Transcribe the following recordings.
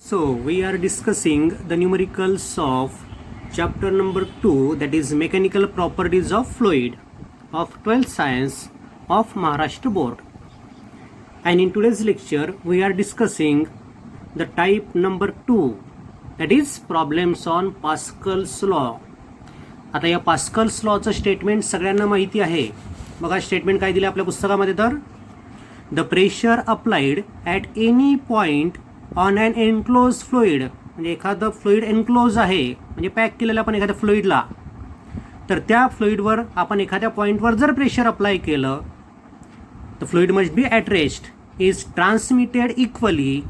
So we are discussing the numericals of chapter number 2, that is mechanical properties of fluid of 12th science of Maharashtra board. And in today's lecture we are discussing the type number 2, that is problems on Pascal's law. आता या Pascal's लॉचं statement सगळ्यांना माहिती आहे. बघा statement काय दिलं आपल्या पुस्तकामध्ये, तर the pressure applied at any point on an enclosed fluid, म्हणजे एखादं फ्लुइड एनक्लोज आहे म्हणजे पॅक केलेलं आपण एखाद्या फ्लुइडला, तर त्या फ्लुइडवर आपण एखाद्या पॉईंटवर जर प्रेशर अप्लाय केलं the fluid must be at rest is transmitted equally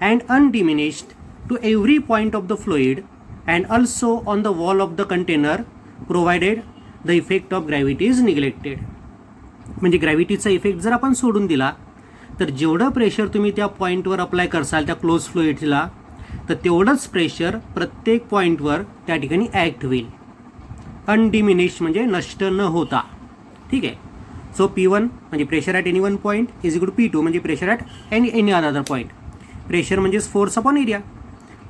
and undiminished to every point of the fluid and also on the wall of the container provided the effect of gravity is neglected. म्हणजे ग्रॅव्हिटीचा effect जर आपण सोडून दिला तर जेवढं pressure तुम्ही त्या पॉईंटवर अप्लाय करसाल त्या क्लोज फ्लुइडला, तर तेवढंच प्रेशर प्रत्येक पॉईंटवर त्या ठिकाणी ॲक्ट होईल, अनडिमिनिश म्हणजे नष्ट न होता. ठीक आहे. सो P1 म्हणजे pressure at any one point is equal to P2 म्हणजे pressure at any another point. Pressure म्हणजेच फोर्स अपॉन एरिया,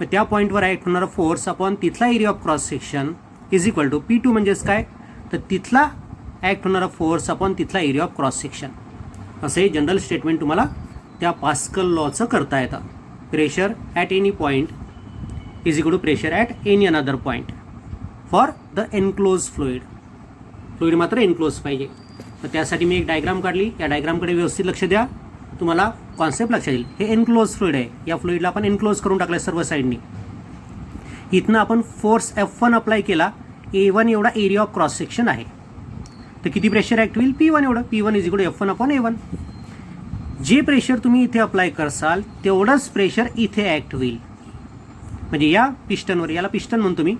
मग त्या पॉईंटवर ॲक्ट होणारा फोर्स अपॉन तिथला area of cross section is equal to P2 म्हणजेच काय, तर तिथला ॲक्ट होणारा फोर्स अपॉन तिथला एरिया ऑफ क्रॉस सेक्शन. असे जनरल स्टेटमेंट तुम्हाला त्या पास्कल लॉचं करता येतं. Pressure at any point is equal to pressure at any another point for the enclose fluid. Fluid मात्र एनक्लोज पाहिजे. तर त्यासाठी मी एक डायग्राम काढली. या डायग्रामकडे व्यवस्थित लक्ष द्या, तुम्हाला कॉन्सेप्ट लक्षात येईल. हे एनक्लोज फ्लुइड आहे. या फ्लुइडला आपण एनक्लोज करून टाकलं सर्व साईडनी. इथनं आपण फोर्स F1 अप्लाय केला. A1 एवढा एरिया ऑफ क्रॉस सेक्शन आहे. तर किती प्रेशर ॲक्ट होईल, P1 एवढं. P1 is equal to F1 upon A1. जे प्रेशर तुम्ही इथे अप्लाय करसाल तेवढंच प्रेशर इथे ॲक्ट होईल. म्हणजे या पिस्टनवर, याला पिस्टन म्हणतो मी,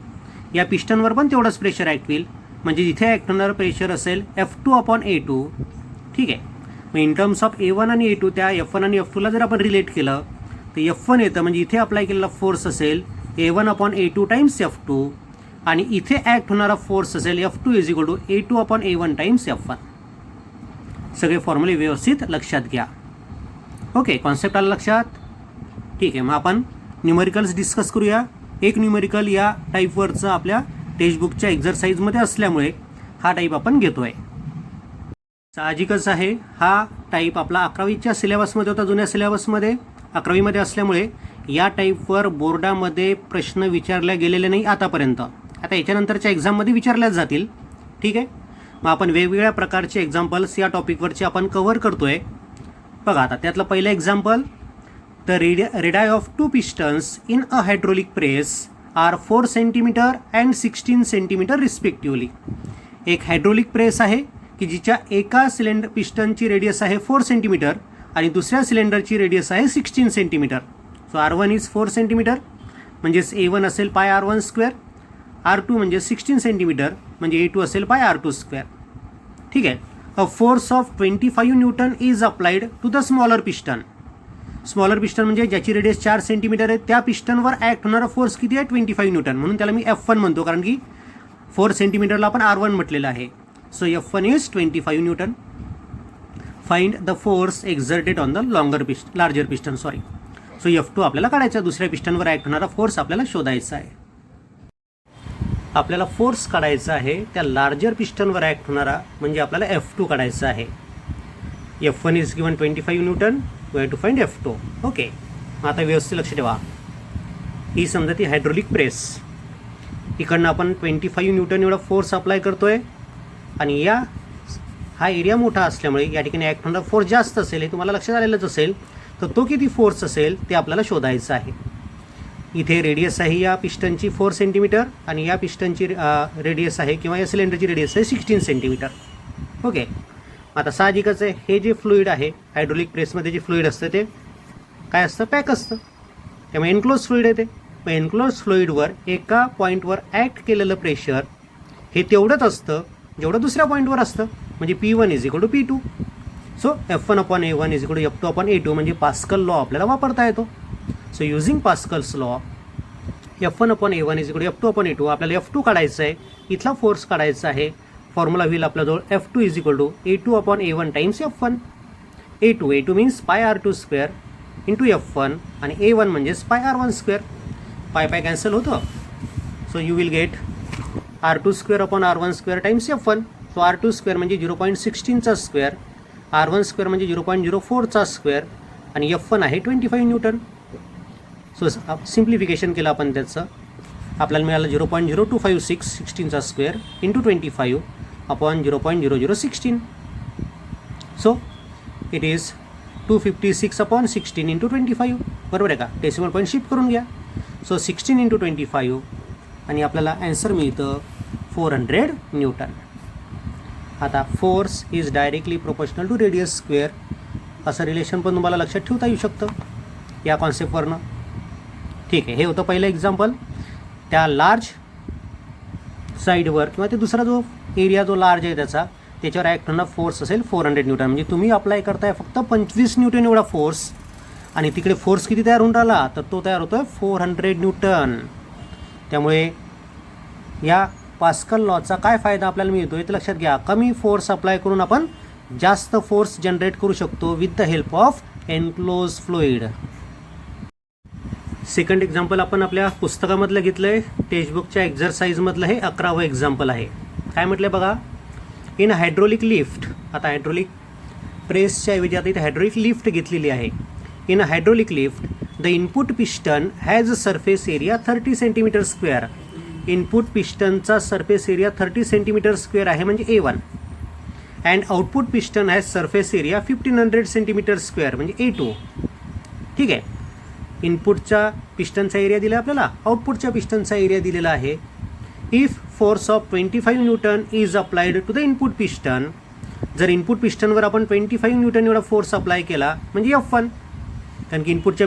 या पिस्टनवर पण तेवढंच प्रेशर ॲक्ट होईल. म्हणजे इथे ॲक्ट होणारं प्रेशर असेल F2 अपॉन A2. ठीक आहे. मग इन टर्म्स ऑफ A1 आणि A2, त्या F1 आणि F2ला जर आपण रिलेट केलं तर F1 येतं, म्हणजे इथे अप्लाय केलेला फोर्स असेल A1 upon A2 times F2, आणि इथे ॲक्ट होणारा फोर्स असेल F2 is equal to A2 upon A1 times F1. सगळे फॉर्म्युले व्यवस्थित लक्षात घ्या. ओके, कॉन्सेप्ट आला लक्षात. ठीक आहे. मग आपण न्यूमेरिकल्स डिस्कस करूया. एक न्यूमेरिकल या टाईपवरचं आपल्या टेक्स्टबुकच्या एक्झरसाईजमध्ये असल्यामुळे हा टाईप आपण घेतोय. साहजिकच आहे, हा टाईप आपला 11वीच्या सिलेबसमध्ये होता, जुन्या सिलेबसमध्ये 11वीमध्ये असल्यामुळे या टाईपवर बोर्डामध्ये प्रश्न विचारले गेलेले नाही आतापर्यंत. आता याच्यानंतरच्या एक्झाममध्ये विचारल्याच जातील. ठीक आहे. मग आपण वेगवेगळ्या प्रकारचे एक्झाम्पल्स या टॉपिकवरचे आपण कव्हर करतोय. बघा आता त्यातलं पहिलं example, the radii of two pistons in a hydraulic press are 4 centimetre and 16 centimetre respectively. एक हायड्रोलिक प्रेस आहे की जिच्या एका सिलेंडर पिस्टनची रेडियस आहे 4 सेंटीमीटर आणि दुसऱ्या सिलेंडरची रेडियस आहे 16 centimetre. So R1 is 4 centimetre, म्हणजेच A1 असेल पाय R1 स्क्वेअर, R2 म्हणजे 16 सेंटीमीटर म्हणजे A2 असेल पाय R2 स्क्वेअर. ठीक आहे. A force of 25 newton is applied to the smaller piston. Smaller piston म्हणजे ज्याची रेडियस 4 सेंटीमीटर आहे त्या पिस्टनवर ॲक्ट होणारा फोर्स किती आहे, 25 न्यूटन. म्हणून त्याला मी F1 म्हणतो, कारण की 4 सेंटीमीटरला आपण R1 म्हटलेलं आहे. So F1 is 25 Newton. Find the force exerted on the larger piston. So F2 आपल्याला काढायचा, दुसऱ्या पिस्टनवर ॲक्ट होणारा फोर्स आपल्याला शोधायचा आहे. आपल्याला फोर्स काढायचा आहे त्या लार्जर पिस्टनवर ॲक्ट होणारा, म्हणजे आपल्याला F2 काढायचा आहे. F1 is given 25 newton, we have to find F2. Okay. आता व्यवस्थित लक्ष ठेवा. ही समजा ती हायड्रोलिक प्रेस, इकडनं आपण 25 न्यूटन एवढा फोर्स अप्लाय करतोय आणि हा एरिया मोठा असल्यामुळे या ठिकाणी ॲक्ट होणारा फोर्स जास्त असेल, हे तुम्हाला लक्षात आलेलंच असेल. तर तो किती फोर्स असेल ते आपल्याला शोधायचं आहे. इथे रेडियस आहे या पिस्टनची 4 सेंटीमीटर आणि या पिस्टनची रेडियस आहे किंवा या सिलेंडरची रेडियस आहे 16 सेंटीमीटर. ओके. आता साहजिकच आहे, हे जे फ्लुइड आहे हायड्रोलिक प्रेसमध्ये जे फ्लुइड असतं ते काय असतं, पॅक असतं. त्यामुळे एनक्लोज फ्लुइड आहे ते. मग एनक्लोज फ्लुइडवर एका पॉईंटवर ॲक्ट केलेलं प्रेशर हे तेवढंच असतं जेवढं दुसऱ्या पॉईंटवर असतं. म्हणजे P1 is equal to P2. So F1 upon A1 is equal to F2 upon A2, म्हणजे पास्कल लॉ आपल्याला वापरता येतो. So using Pascal's law F1 upon A1 is equal to F2 upon A2. आपल्याला F2 काढायचं आहे, इथला force काढायचा आहे. फॉर्म्युला होईल आपल्याजवळ F2 is equal to A2 upon A1 times F1. A2 means pi R2 square into F1 आणि A1 म्हणजेच पाय R1 स्क्वेअर. पाय पाय कॅन्सल होतं. So you will get R2 square upon R1 square times F1. So R2 square म्हणजे 0.16चा square, R1 square म्हणजे 0.04चा square आणि F1 आहे 25 न्यूटन. सो सिम्प्लिफिकेशन केलं आपण त्याचं, आपल्याला मिळालं 0.0256 16चा square into 25 upon 0.0016. So it is 256 upon 16 into 25. बरोबर आहे का? डेसिमल पॉईंट शिफ्ट करून घ्या. सो 16 इंटू 25 आणि आपल्याला ॲन्सर मिळतं 400 न्यूटन. आता force is directly proportional to radius square असं रिलेशन पण तुम्हाला लक्षात ठेवता येऊ शकतं या कॉन्सेप्टवरनं. ठीक आहे, हे होतं पहिलं एक्झाम्पल. त्या लार्ज साईडवर किंवा ते दुसरा जो एरिया जो लार्ज आहे त्याच्यावर ॲक्ट होणारा फोर्स असेल 400 न्यूटन. म्हणजे तुम्ही अप्लाय करताय फक्त 25 न्यूटन एवढा फोर्स आणि तिकडे फोर्स किती तयार होऊन राहिला, तर तो तयार होतो आहे 400 न्यूटन. त्यामुळे या पास्कल लॉचा काय फायदा आपल्याला मिळतो ते लक्षात घ्या. कमी फोर्स अप्लाय करून आपण जास्त फोर्स जनरेट करू शकतो with the help of enclose fluid. Second example आपण आपल्या पुस्तकामधलं घेतलं आहे, टेक्स्टबुकच्या एक्झरसाइजमधलं हे 11वं एक्झाम्पल आहे. काय म्हटलं बघा, इन हायड्रोलिक लिफ्ट. आता हायड्रोलिक प्रेसच्या ऐवजी आता इथे हायड्रोलिक लिफ्ट घेतलेली आहे. In a hydraulic lift the input piston has a surface area 30 centimetre square. Input पिस्टनचा सरफेस एरिया 30 सेंटीमीटर स्क्वेअर आहे म्हणजे A1. And output piston has surface area 1500 centimetre square म्हणजे A2. ठीक आहे, इनपुटचा पिस्टनचा एरिया दिला आपल्याला, आउटपुटच्या पिस्टनचा एरिया दिलेला आहे. If force of 25 newton is applied to the input piston. जर इनपुट पिस्टनवर आपण 25 न्यूटन एवढा फोर्स अप्लाय केला म्हणजे F1, कारण की इनपुटच्या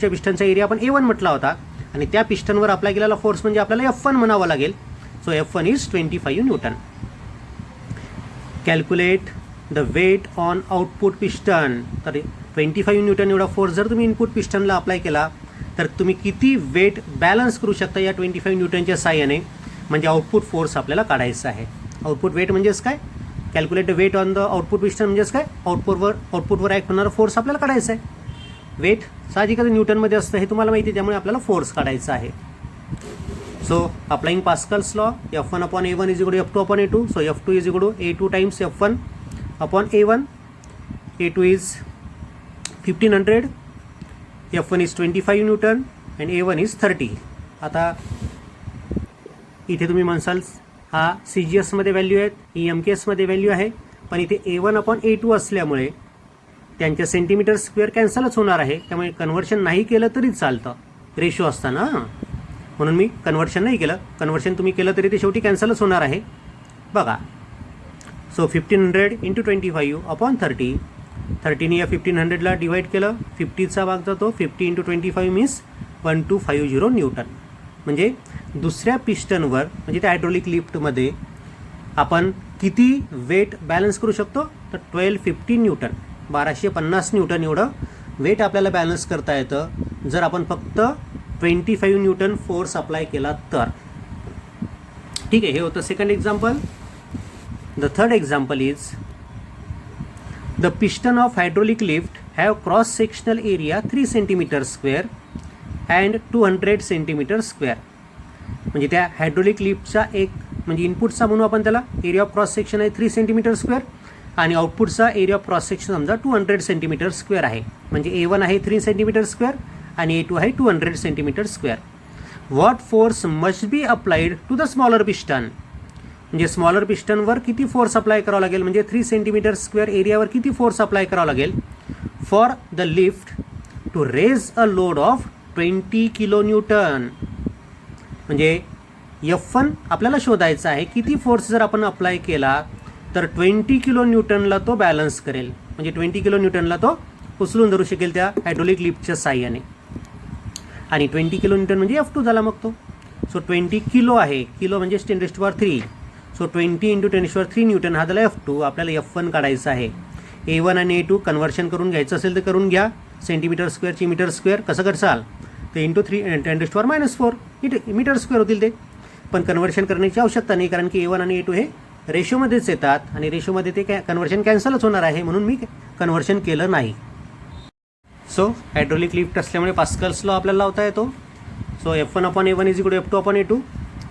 पिस्टनचा एरिया आपण A1 म्हटला होता आणि त्या पिस्टनवर अप्लाय केलेला फोर्स म्हणजे आपल्याला F1 म्हणावं लागेल. So F1 is 25 newton. Calculate the weight on output piston. तर 25 न्यूटन एवढा फोर्स जर तुम्ही इनपुट पिस्टनला अप्लाय केला तर तुम्ही किती वेट बॅलन्स करू शकता या 25 न्यूटनच्या साहाय्याने, म्हणजे आउटपुट फोर्स आपल्याला काढायचा आहे. आउटपुट वेट म्हणजेच काय, calculate the weight on the output piston म्हणजेच काय, आउटपुटवर ॲक्ट होणारा फोर्स आपल्याला काढायचा आहे. वेट साहजिकच न्यूटनमध्ये असतं हे तुम्हाला माहिती आहे, त्यामुळे आपल्याला फोर्स काढायचा आहे. So applying Pascal's law, F1 upon A1 is equal to F2 upon A2. So F2 is equal to A2 times F1 upon A1. A2 is 1500, F1 is 25 newton and A1 is 30. आता इथे तुम्ही म्हणसाल हा CGSमध्ये value आहेत, EMKSमध्ये value आहे, पण इथे A1 upon A2 असल्यामुळे त्यांच्या सेंटीमीटर स्क्वेअर कॅन्सलच होणार आहे. त्यामुळे कन्व्हर्शन नाही केलं तरी चालतं, रेशो असताना, म्हणून मी कन्व्हर्शन नाही केलं. कन्व्हर्शन तुम्ही केलं तरी ते शेवटी कॅन्सलच होणार आहे. बघा, सो 1500 इंटू 25 अपॉन 30. 30ने या 1500ला डिवाईड केलं, 50चा भाग जातो, 50 इंटू 25 मीन्स 1250 न्यूटन. म्हणजे दुसऱ्या पिस्टनवर म्हणजे त्या हायड्रोलिक लिफ्टमध्ये आपण किती वेट बॅलन्स करू शकतो, तर 1250 न्यूटन, 1250 न्यूटन एवढं वेट आपल्याला बॅलन्स करता येतं जर आपण फक्त 25 न्यूटन फोर्स अप्लाय केला तर. ठीक आहे, हे होतं second example. The third example is the piston of hydraulic lift have cross sectional area 3 centimetre square and 200 centimetre square. म्हणजे त्या हायड्रोलिक लिफ्टचा एक म्हणजे इनपुटचा म्हणून आपण त्याला एरिया ऑफ क्रॉस सेक्शन आहे 3 सेंटीमीटर स्क्वेअर आणि आउटपुटचा एरिया ऑफ क्रॉस सेक्शन समजा 200 सेंटीमीटर स्क्वेअर आहे. म्हणजे A1 आहे 3 सेंटीमीटर स्क्वेअर आणि A2 आहे 200 centimetre square. What force must be applied to the smaller piston. म्हणजे स्मॉलर पिस्टनवर किती फोर्स अप्लाय करावा लागेल, म्हणजे 3 सेंटीमीटर स्क्वेअर एरियावर किती फोर्स अप्लाय करावा लागेल for the lift to raise a load of 20 kilo newton. म्हणजे F1 आपल्याला शोधायचा आहे, किती फोर्स जर आपण अप्लाय केला तर 20 किलो न्यूटनला तो बॅलन्स करेल, म्हणजे 20 किलो न्यूटनला तो उचलून धरू शकेल त्या हायड्रोलिक लिफ्टच्या साह्याने. आणि 20 किलो न्यूटन म्हणजे F2 झाला मग तो. सो 20 किलो आहे, किलो म्हणजे 10⁻3. सो 20 इंटू 10⁻3 न्यूटन हा झाला F2. आपल्याला F1 काढायचा आहे. A1 आणि A2 कन्व्हर्शन करून घ्यायचं असेल तर करून घ्या. सेंटीमीटर स्क्वेअरची मीटर स्क्वेअर कसं करसाल, ते इंटू 10⁻⁴ मीटर स्क्वेअर होतील ते. पण कन्व्हर्शन करण्याची आवश्यकता नाही, कारण की A1 आणि A2 हे रेशोमध्येच येतात आणि रेशोमध्ये ते कन्व्हर्शन कॅन्सलच होणार आहे, म्हणून मी कन्व्हर्शन केलं नाही. सो हायड्रोलिक लिफ्ट असल्यामुळे पास्कल्स लॉ आपल्याला लावता येतो. So F1/A1 is equal to F2/A2.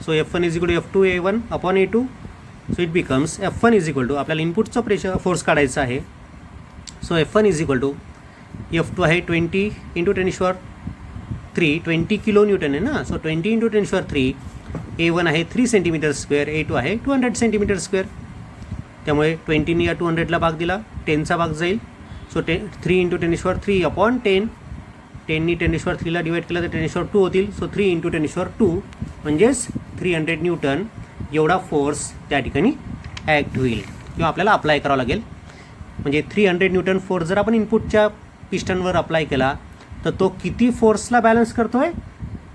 So F1 is equal to F2A1/A2. So it becomes F1 is equal to, आपल्याला इनपुटचं प्रेशर फोर्स काढायचं आहे. So F1 is equal to F2 आहे 20 × 10⁻³ 20 kilo Newton आहे ना. सो 20 × 10⁻³ A1 आहे 3 cm², A2 आहे 200 cm². त्यामुळे 20ने या 200ला भाग दिला, 10चा भाग जाईल. सो 3 × 10⁻³ 10नी 10⁻³ डिवाईड केलं तर 10⁻² होतील. सो 3 × 10⁻² म्हणजेच 300 न्यूटन एवढा फोर्स त्या ठिकाणी ॲक्ट होईल किंवा आपल्याला अप्लाय करावं लागेल. म्हणजे 300 न्यूटन फोर्स जर आपण इनपुटच्या पिस्टनवर अप्लाय केला तर तो किती फोर्सला बॅलन्स करतो आहे?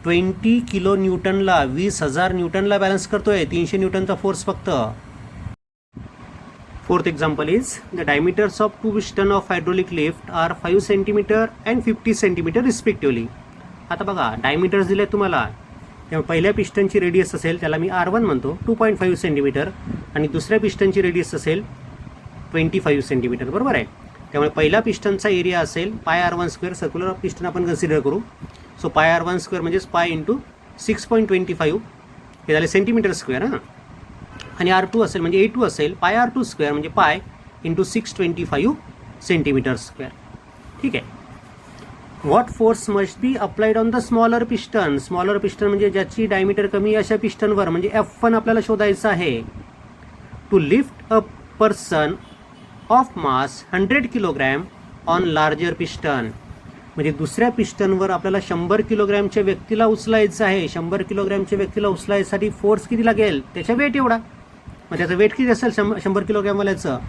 20 किलो न्यूटनला, 20,000 न्यूटनला बॅलन्स करतो आहे. 300 न्यूटनचा फोर्स फक्त. Fourth example is the diameters of 2 piston of hydraulic lift are 5 cm and 50 cm respectively. आता बघा डायमीटर्स दिले तुम्हाला. त्यामुळे पहिल्या पिस्टनची रेडियस असेल त्याला मी R1 म्हणतो 2.5 cm आणि दुसऱ्या पिस्टनची रेडियस असेल 25 cm. बरोबर आहे. त्यामुळे पहिल्या पिस्टनचा एरिया असेल πr1². सर्क्युलर पिस्टन आपण कन्सिडर करू. सो πr1² म्हणजेच π × 6.25 हे झाले cm². हां. आणि R2 असेल म्हणजे A2 असेल πr2² म्हणजे π × 625 cm². ठीक आहे. What force must be applied on the smaller piston. Smaller piston म्हणजे ज्याची डायमीटर कमी अशा पिस्टनवर, म्हणजे F1 आपल्याला शोधायचं आहे. To lift a person of mass 100 kilogram on larger piston. म्हणजे दुसऱ्या पिस्टनवर आपल्याला 100 किलोग्रॅमच्या व्यक्तीला उचलायचं आहे. 100 किलोग्रॅमच्या व्यक्तीला उचलायसाठी फोर्स किती लागेल? त्याच्या वेट एवढा. मग त्याचं वेट किती असेल? 100 किलोग्रॅमवाल्याचं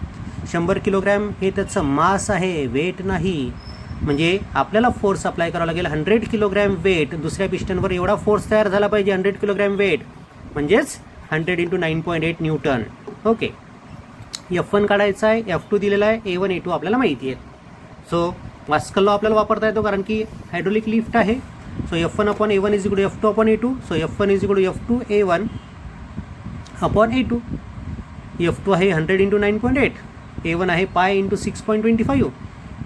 100 किलोग्रॅम हे त्याचं मास आहे, वेट नाही. म्हणजे आपल्याला फोर्स अप्लाय करावा लागेल 100 किलोग्रॅम वेट. दुसऱ्या पिस्टनवर एवढा फोर्स तयार झाला पाहिजे 100 किलोग्रॅम वेट, म्हणजेच 100 × 9.8 न्यूटन. ओके. F1 काढायचा आहे, F2 दिलेला आहे, A1 A2 आपल्याला माहिती आहे. सो पास्कल लॉ आपल्याला वापरता येतो कारण की हायड्रोलिक लिफ्ट आहे. So F1/A1 is equal to F2/A2. So F1 is equal to F2A1/A2. F2 आहे 100 × 9.8, A1 आहे π × 6.25,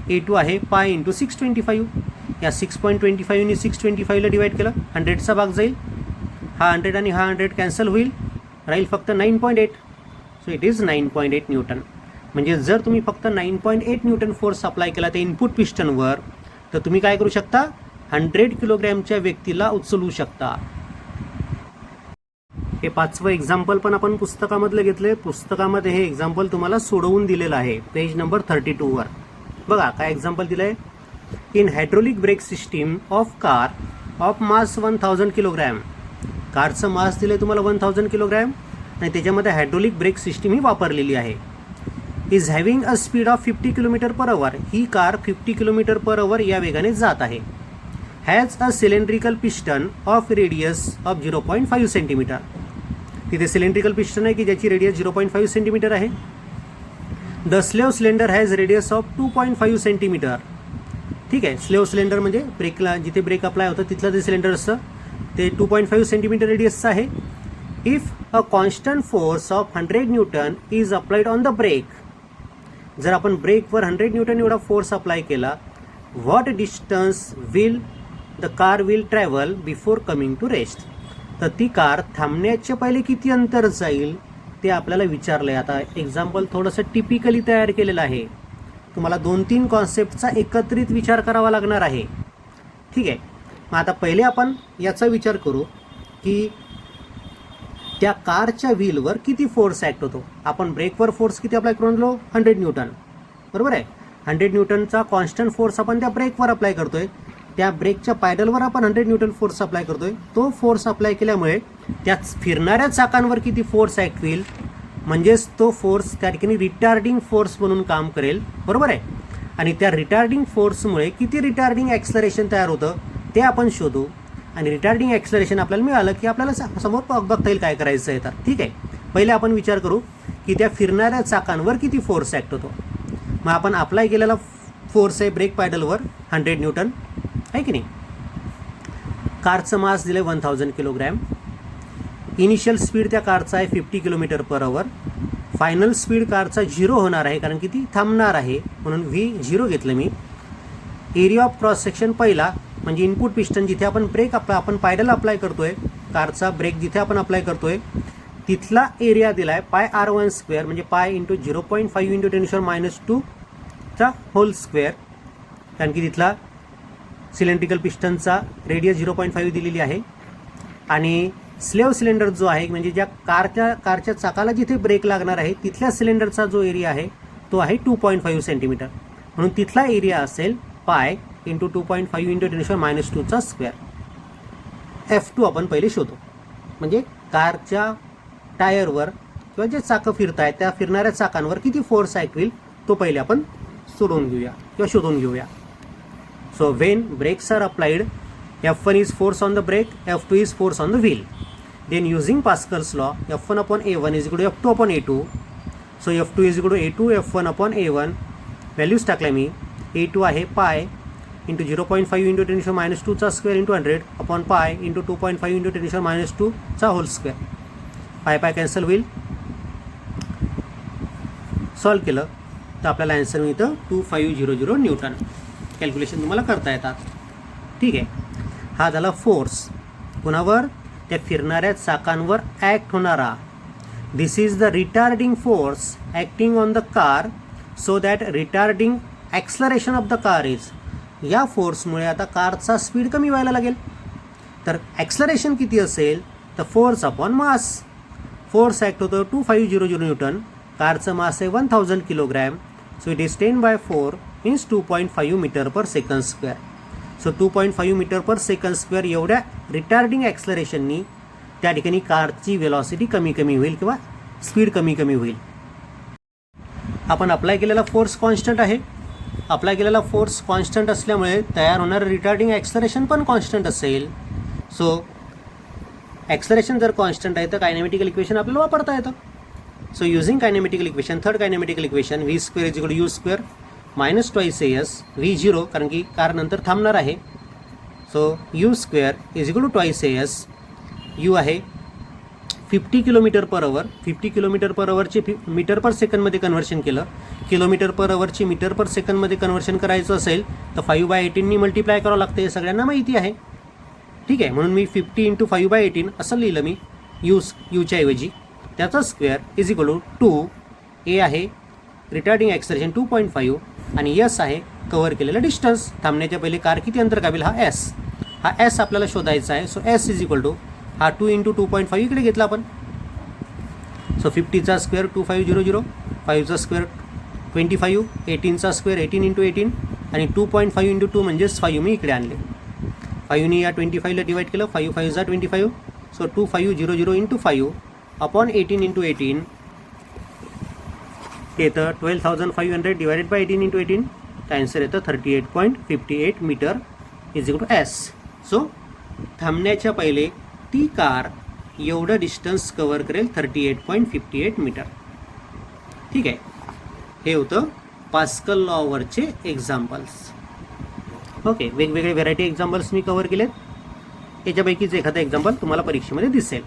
A2 आहे π × 625. या 6.25नी 625ला डिवाईड केलं, 100चा भाग जाईल. हा 100 आणि हा 100 कॅन्सल होईल, राहील फक्त 9.8. So it is 9.8 Newton. म्हणजे जर तुम्ही फक्त 9.8 न्यूटन फोर्स अप्लाय केला त्या इनपुट पिस्टनवर तर तुम्ही काय करू शकता? 100 किलोग्रॅमच्या व्यक्तीला उचलू शकता. हे 5वं एक्झाम्पल पण आपण पुस्तकामधलं घेतलं आहे. पुस्तकामध्ये हे एक्झाम्पल तुम्हाला सोडवून दिलेलं आहे पेज नंबर 32 वर. बघा काय एक्झाम्पल दिलं आहे. In hydraulic brake system of car of mass 1000 kilogram. कारचं मास दिलं आहे तुम्हाला 1000 किलोग्रॅम आणि त्याच्यामध्ये हायड्रोलिक ब्रेक सिस्टीम ही वापरलेली आहे. Is having a speed of 50 km/h. He car 50 km/h या वेगाने जात आहे. Has a cylindrical piston of radius of 0.5 cm. तिथे सिलेंड्रिकल पिस्टन आहे की ज्याची रेडियस 0.5 cm आहे. The slave cylinder has radius of 2.5 cm. ठीक आहे. स्लेव सिलेंडर म्हणजे ब्रेकला जिथे ब्रेक अप्लाय होतं तिथलं जे सिलेंडर असतं ते 2.5 cm रेडियसचं आहे. If a constant force of 100 newton is applied on the brake. जर आपण ब्रेकवर 100 न्यूटन एवढा फोर्स अप्लाय केला, what distance will the car will travel before coming to rest. तर ती कार थांबण्याच्या पहिले किती अंतर जाईल ते आपल्याला विचारलं आहे. आता एक्झाम्पल थोडंसं टिपिकली तयार केलेलं आहे. तुम्हाला 2-3 कॉन्सेप्टचा एकत्रित विचार करावा लागणार आहे. ठीक आहे. मग आता पहिले आपण याचा विचार करू की त्या कारच्या व्हीलवर किती फोर्स ॲक्ट होतो. आपण ब्रेकवर फोर्स किती अप्लाय करून राहिलो? 100 न्यूटन. बरोबर आहे. 100 न्यूटनचा कॉन्स्टंट फोर्स आपण त्या ब्रेकवर अप्लाय करतोय. त्या ब्रेकच्या पॅडलवर आपण 100 न्यूटन फोर्स अप्लाय करतोय. तो फोर्स अप्लाय केल्यामुळे त्या फिरणाऱ्या चाकांवर किती फोर्स ॲक्ट होईल, म्हणजेच तो फोर्स त्या ठिकाणी रिटार्डिंग फोर्स म्हणून काम करेल. बरोबर आहे. आणि त्या रिटार्डिंग फोर्समुळे किती रिटार्डिंग ॲक्सलरेशन तयार होतं ते आपण शोधू. आणि रिटार्डिंग ॲक्सलरेशन आपल्याला मिळालं की आपल्याला समोर बघता येईल काय करायचं आहे. तर ठीक आहे. पहिले आपण विचार करू की त्या फिरणाऱ्या चाकांवर किती फोर्स ॲक्ट होतो. मग आपण अप्लाय केलेला फोर्स आहे ब्रेक पॅडलवर 100 न्यूटन आहे की नाही. कारचं मास दिलं 1000 किलोग्रॅम. इनिशियल स्पीड त्या कारचा आहे 50 km/h. फायनल स्पीड कारचा 0 होणार आहे कारण की ती थांबणार आहे म्हणून V0 घेतलं मी. एरिया ऑफ क्रॉस सेक्शन पहिला म्हणजे इनपुट पिस्टन जिथे आपण ब्रेक आपण पायडल अप्लाय करतोय, कारचा ब्रेक जिथे आपण अप्लाय करतोय तिथला एरिया दिला आहे पाय R1 स्क्वेअर म्हणजे पाय इंटू 0.5 इंटू 10⁻² चा होल स्क्वेअर, कारण की तिथला सिलेंड्रिकल पिस्टनचा रेडियस 0.5 दिलेली आहे. आणि स्लेव्ह सिलेंडर जो आहे म्हणजे ज्या कारच्या चाकाला जिथे ब्रेक लागणार आहे तिथल्या सिलेंडरचा जो एरिया आहे तो आहे 2.5 सेंटीमीटर, म्हणून तिथला एरिया असेल पाय इंटू 2.5 इंटू 10⁻² चा स्क्वेअर. F2 आपण पहिले शोधू, म्हणजे कारच्या टायरवर किंवा जे चाकं फिरत आहेत त्या फिरणाऱ्या चाकांवर किती फोर्स ॲक्ट होईल तो पहिले आपण सोडून घेऊया किंवा शोधून घेऊया. So when brakes are applied, F1 is force on the brake, F2 is force on the wheel. Then using Pascal's law, F1 upon A1 is equal to F2 upon A2. So F2 is equal to A2 F1 upon A1. Values टाकल्या मी. A2 आहे pi into 0.5 into 10⁻² चा square into 100 upon pi into 2.5 into 10⁻² चा hole square. पाय पाय cancel होईल. Solve केलं तर आपल्याला आन्सर मिळतं 2500 न्यूटन. कॅल्क्युलेशन तुम्हाला करता येतात. ठीक आहे, हा झाला फोर्स कुणावर, त्या फिरणाऱ्या चाकांवर ॲक्ट होणारा. This is the retarding force acting on the car so that retarding acceleration of the car is. या फोर्समुळे आता कारचा स्पीड कमी व्हायला लागेल. तर ॲक्सलरेशन किती असेल तर force upon mass. Force act होतं 2500 न्यूटन, कारचं मास आहे 1000 kilogram. So it is 10/4 means 2.5 metre per second square. So 2.5 metre per second square एवढ्या रिटार्डिंग ॲक्सलरेशननी त्या ठिकाणी कारची वेलॉसिटी कमी कमी होईल किंवा स्पीड कमी कमी होईल. आपण अप्लाय केलेला फोर्स कॉन्स्टंट आहे. अप्लाय केलेला फोर्स कॉन्स्टंट असल्यामुळे तयार होणारं रिटार्डिंग ॲक्सलरेशन पण कॉन्स्टंट असेल. सो ॲक्सलरेशन जर कॉन्स्टंट आहे तर कायनेमॅटिकल इक्वेशन आपल्याला वापरता येतं. So using kinematical equation, third kinematical equation v square is equal to u square minus twice as v0, कारण की कार नंतर थांबणार आहे. So u square is equal to twice as u आहे 50 किलोमीटर पर आवर. 50 किलोमीटर पर आवरचे metre पर सेकंडमध्ये conversion केलं. Kilometre पर आवरची metre पर सेकंडमध्ये conversion करायचं असेल तर 5/18 मल्टिप्लाय करावं लागतं, हे सगळ्यांना माहिती आहे. ठीक आहे, म्हणून मी 50 इंटू 5/18 असं लिहिलं मी यूच्या ऐवजी. त्याचा स्क्वेअर इज इक्वल टू 2 ए आहे रिटार्डिंग ॲक्सलरेशन 2.5 आणि एस आहे कव्हर केलेलं डिस्टन्स. थांबण्याच्या पहिले कार किती अंतर कापेल हा एस. हा एस आपल्याला शोधायचा आहे. So S is equal to हा 2 इंटू 2.5 इकडे घेतला आपण. सो 50चा स्क्वेअर 2500, 5चा स्क्वेअर 25, 18चा स्क्वेअर 18 इंटू 18 आणि 2.5 इंटू 2 म्हणजेच 5 मी इकडे आणले. 5नी या 25ला डिवाईड केलं, 5 5 जा 25. सो 2500 इंटू 5 अपॉन 18 इंटू 18 येतं 12,500 डिवायडेड बाय 18 इंटू 18. तर आन्सर येतं 38.58 metre is equal to S. So थांबण्याच्या पहिले ती कार एवढं डिस्टन्स कव्हर करेल 38.58 मीटर. ठीक आहे, हे होतं पास्कल लॉवरचे एक्झाम्पल्स. ओके, वेगवेगळे व्हेरायटी एक्झाम्पल्स मी कव्हर केलेत. याच्यापैकीच एखादं एक्झाम्पल तुम्हाला परीक्षेमध्ये दिसेल.